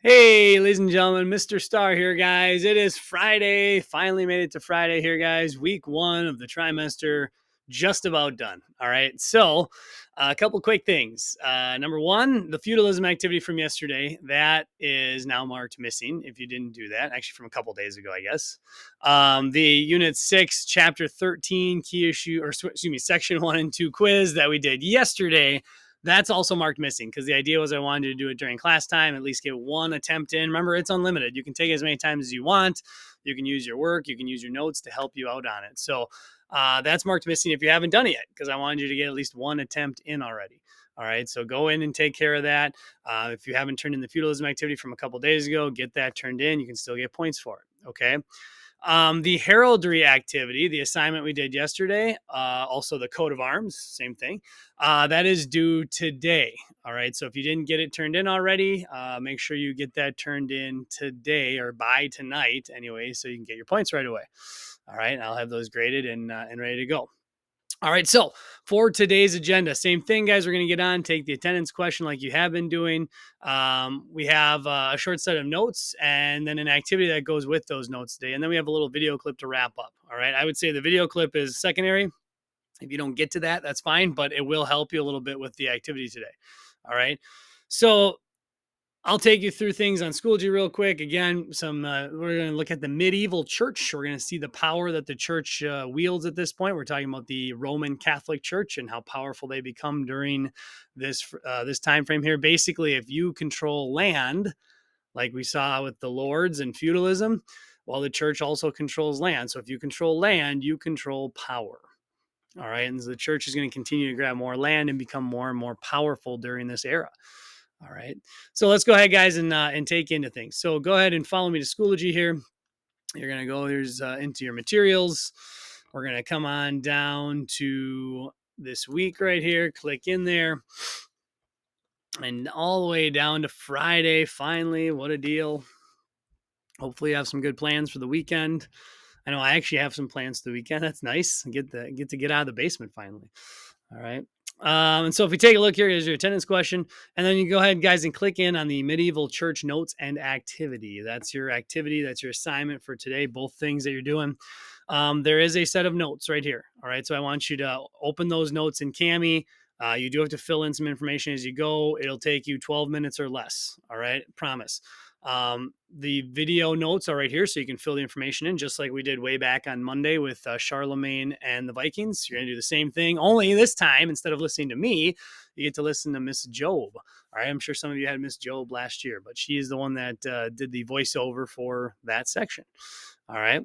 Hey, ladies and gentlemen, Mr. Star here, guys. It is Friday. Finally made it to Friday here, guys. Week one of the trimester just about done. All right. So, a couple quick things. Number one, the feudalism activity from yesterday that is now marked missing. If you didn't do that, actually from a couple days ago, I guess. The Unit 6, Chapter 13 key issue, or excuse me, Section 1 and 2 quiz that we did yesterday, that's also marked missing because the idea was I wanted to do it during class time, at least get one attempt in. Remember, it's unlimited. You can take it as many times as you want. You can use your work. You can use your notes to help you out on it. So that's marked missing if you haven't done it yet, because I wanted you to get at least one attempt in already. All right, so go in and take care of that. If you haven't turned in the feudalism activity from a couple days ago, get that turned in. You can still get points for it. Okay. The heraldry activity, the assignment we did yesterday, also the coat of arms, same thing, that is due today. All right. So if you didn't get it turned in already, make sure you get that turned in today or by tonight anyway, so you can get your points right away. All right. I'll have those graded and ready to go. All right, so for today's agenda, same thing, guys. We're going to get on, take the attendance question like you have been doing. We have a short set of notes and then an activity that goes with those notes today. And then we have a little video clip to wrap up. All right, I would say the video clip is secondary. If you don't get to that, that's fine, but it will help you a little bit with the activity today. All right, so I'll take you through things on Schoology real quick. Again, we're going to look at the medieval church. We're going to see the power that the church wields at this point. We're talking about the Roman Catholic Church and how powerful they become during this time frame here. Basically, if you control land, like we saw with the lords and feudalism, well, the church also controls land. So if you control land, you control power. All right, and the church is going to continue to grab more land and become more and more powerful during this era. All right. So let's go ahead, guys, and take into things. So go ahead and follow me to Schoology here. You're going to go here's into your materials. We're going to come on down to this week right here. Click in there. And all the way down to Friday, finally. What a deal. Hopefully you have some good plans for the weekend. I know I actually have some plans for the weekend. That's nice. Get to get out of the basement finally. All right. And so if we take a look here, here's your attendance question. And then you go ahead, guys, and click in on the medieval church notes and activity. That's your activity. That's your assignment for today, both things that you're doing. There is a set of notes right here. All right. So I want you to open those notes in Kami. You do have to fill in some information as you go. It'll take you 12 minutes or less. All right. Promise. The video notes are right here, so you can fill the information in just like we did way back on Monday with Charlemagne and the Vikings. You're going to do the same thing, only this time, instead of listening to me, you get to listen to Miss Job. All right, I'm sure some of you had Miss Job last year, but she is the one that did the voiceover for that section. All right.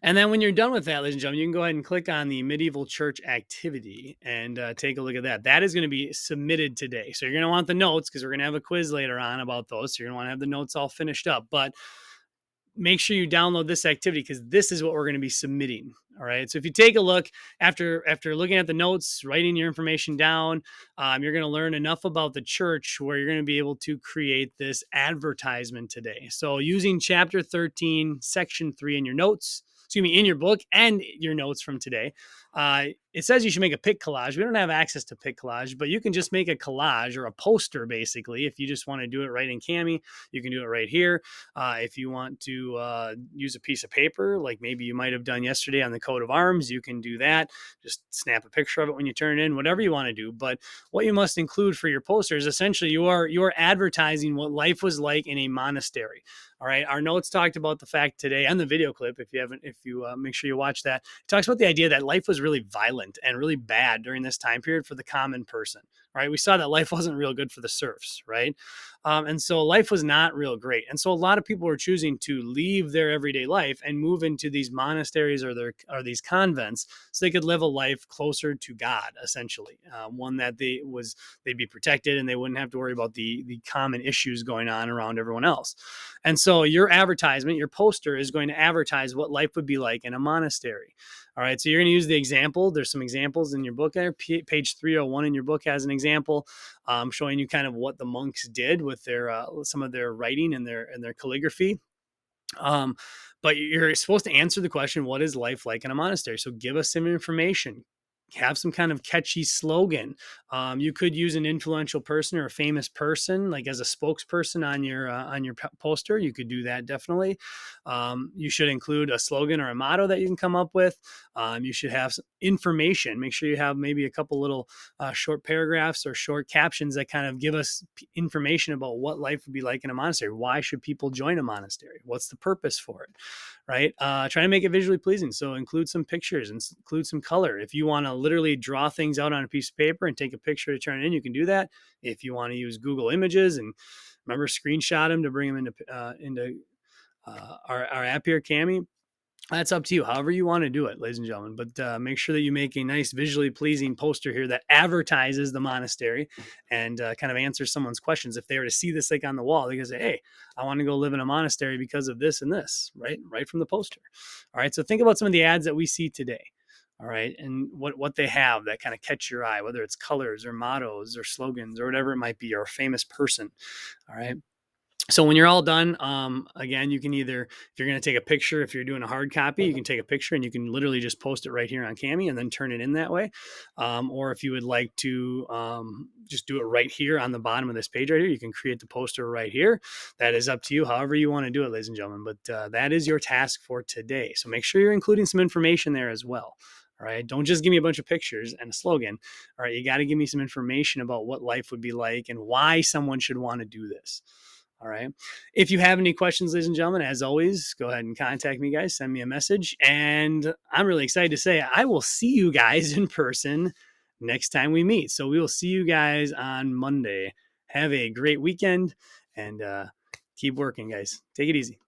And then when you're done with that, ladies and gentlemen, you can go ahead and click on the medieval church activity and take a look at that. That is going to be submitted today. So you're going to want the notes because we're going to have a quiz later on about those. So you're going to want to have the notes all finished up. But make sure you download this activity because this is what we're going to be submitting. All right. So if you take a look after looking at the notes, writing your information down, you're going to learn enough about the church where you're going to be able to create this advertisement today. So using chapter 13, section 3 in your notes, in your book and your notes from today, it says you should make a pic collage. We don't have access to pic collage, but you can just make a collage or a poster, basically. If you just want to do it right in Kami, you can do it right here. If you want to use a piece of paper, like maybe you might have done yesterday on the coat of arms, you can do that. Just snap a picture of it when you turn it in, whatever you want to do. But what you must include for your poster is essentially you are advertising what life was like in a monastery. All right. Our notes talked about the fact today, and the video clip, if you make sure you watch that, it talks about the idea that life was really violent and really bad during this time period for the common person. Right. We saw that life wasn't real good for the serfs. Right. And so life was not real great. And so a lot of people were choosing to leave their everyday life and move into these monasteries or these convents so they could live a life closer to God, essentially. One that they'd be protected and they wouldn't have to worry about the common issues going on around everyone else. And so your advertisement, your poster is going to advertise what life would be like in a monastery. All right. So you're going to use the example. There's some examples in your book there. Page 301 in your book has an example showing you kind of what the monks did with their some of their writing and their calligraphy. But you're supposed to answer the question, what is life like in a monastery? So give us some information. have some kind of catchy slogan. You could use an influential person or a famous person, like as a spokesperson on your poster. You could do that definitely. You should include a slogan or a motto that you can come up with. You should have some information. Make sure you have maybe a couple little short paragraphs or short captions that kind of give us information about what life would be like in a monastery. Why should people join a monastery? What's the purpose for it? Right? Try to make it visually pleasing. So include some pictures and include some color. If you want to literally draw things out on a piece of paper and take a picture to turn it in, you can do that. If you want to use Google Images and remember screenshot them to bring them into our app here, Cami, that's up to you, however you want to do it, ladies and gentlemen. But make sure that you make a nice visually pleasing poster here that advertises the monastery and kind of answers someone's questions. If they were to see this like on the wall, they can say, hey, I want to go live in a monastery because of this and this, right from the poster. All right, so think about some of the ads that we see today. All right, and what they have that kind of catch your eye, whether it's colors or mottos or slogans or whatever it might be, or a famous person. All right. So when you're all done, again, you can either, if you're going to take a picture, if you're doing a hard copy, you can take a picture and you can literally just post it right here on Cami and then turn it in that way. Or if you would like to just do it right here on the bottom of this page right here, you can create the poster right here. That is up to you, however you want to do it, ladies and gentlemen. But that is your task for today. So make sure you're including some information there as well. All right. Don't just give me a bunch of pictures and a slogan. All right. You got to give me some information about what life would be like and why someone should want to do this. All right. If you have any questions, ladies and gentlemen, as always, go ahead and contact me, guys. Send me a message. And I'm really excited to say I will see you guys in person next time we meet. So we will see you guys on Monday. Have a great weekend and keep working, guys. Take it easy.